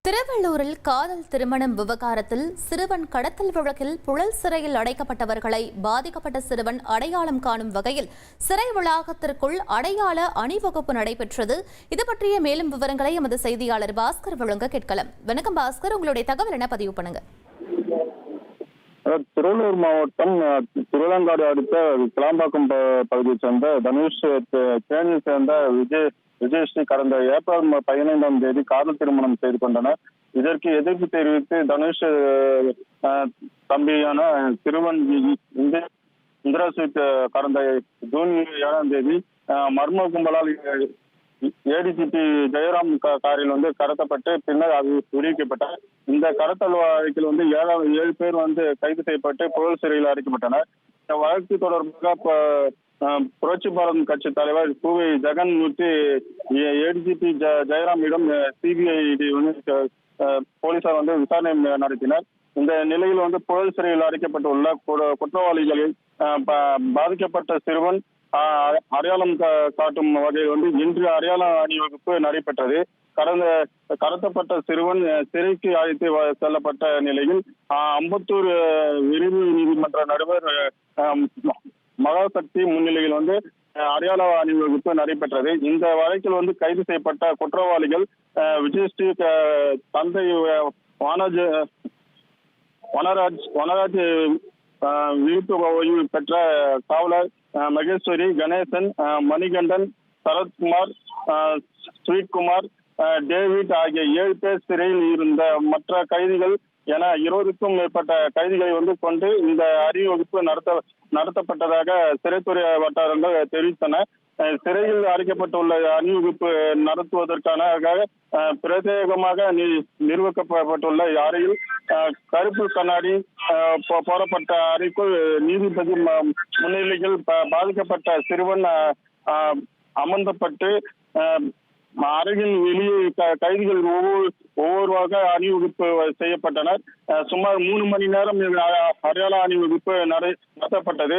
திருவள்ளூரில் காதல் திருமணம் விவகாரத்தில் சிறுவன் கடத்தல் வழக்கில் புழல் சிறையில் அடைக்கப்பட்டவர்களை பாதிக்கப்பட்ட சிறுவன் அடையாளம் காணும் வகையில் சிறை வளாகத்திற்குள் அடையாள அணிவகுப்பு நடைபெற்றது. இது பற்றிய மேலும் விவரங்களை எமது செய்தியாளர் பாஸ்கர் வழங்க கேட்கலாம். வணக்கம் பாஸ்கர், உங்களுடைய தகவல் என்ன பதிவு பண்ணுங்க. திருவள்ளூர் மாவட்டம் திருவலங்காடு அடுத்த கிளாம்பாக்கம் பகுதியை சேர்ந்த தனுஷ் தேனியை சேர்ந்த விஜயஸ்ரீ கடந்த ஏப்ரல் 15ஆம் தேதி காதல் திருமணம் செய்து கொண்டனர். இதற்கு எதிர்ப்பு தெரிவித்து தனுஷ் தம்பியான சிறுவன் இந்திராஜித் கடந்த ஜூன் 7ஆம் தேதி மர்ம கும்பலால் ஏடிஜிபி ஜெயராம் காரில் கடத்தப்பட்டு பின்னர் அது விடுவிக்கப்பட்டார். இந்த கடத்தல் வழக்கில் 7 பேர் கைது செய்யப்பட்டு புழல் சிறையில் அடைக்கப்பட்டனர். இந்த வழக்கு தொடர்பாக புரட்சி பாரதம் கட்சி தலைவர் பூவை ஜெகன்மூர்த்தி ஏடிஜிபி ஜெயராமிடம் சிபிஐடி போலீசார் விசாரணை நடத்தினர். இந்த நிலையில் புழல் சிறையில் அடைக்கப்பட்டுள்ள குற்றவாளிகளில் பாதிக்கப்பட்ட சிறுவன் அடையாளம் காட்டும் வகையில் இன்று அடையாள அணிவகுப்பு நடைபெற்றது. கடத்தப்பட்ட சிறுவன் சிறைக்கு அழைத்து செல்லப்பட்ட நிலையில் அம்பத்தூர் விரிவு நீதிமன்ற நடுவர் மகாசக்தி முன்னிலையில் அடையாள அணிவகுப்பு நடைபெற்றது. இந்த வழக்கில் கைது செய்யப்பட்ட குற்றவாளிகள் விஜயஸ்ரீ தந்தை வனராஜ் விழிப்பு ஓய்வு பெற்ற காவலர் மகேஸ்வரி, கணேசன், மணிகண்டன், சரத்குமார், ஸ்வீட்குமார், டேவிட் ஆகிய 7 பேர் சிறையில் இருந்த மற்ற கைதிகள் என 20க்கும் மேற்பட்ட கைதிகளை கொண்டு இந்த அணிவகுப்பு நடத்தப்பட்டதாக சிறைத்துறை வட்டாரங்கள் தெரிவித்தன. சிறையில் அடைக்கப்பட்டுள்ள அணிவகுப்பு நடத்துவதற்கான பிரத்யேகமாக நிர்வகிக்கப்பட்டுள்ள அறையில் கருப்பு கண்ணாடி போடப்பட்ட அறைக்குள் நீதிபதி முன்னிலையில் பாதிக்கப்பட்ட சிறுவன் அமர்ந்தப்பட்டு அறையில் வெளியே கைதிகள் ஒவ்வொருவராக அணிவகுப்பு செய்யப்பட்டனர். சுமார் 3 மணி நேரம் அடையாள அணிவகுப்பு நடத்தப்பட்டது.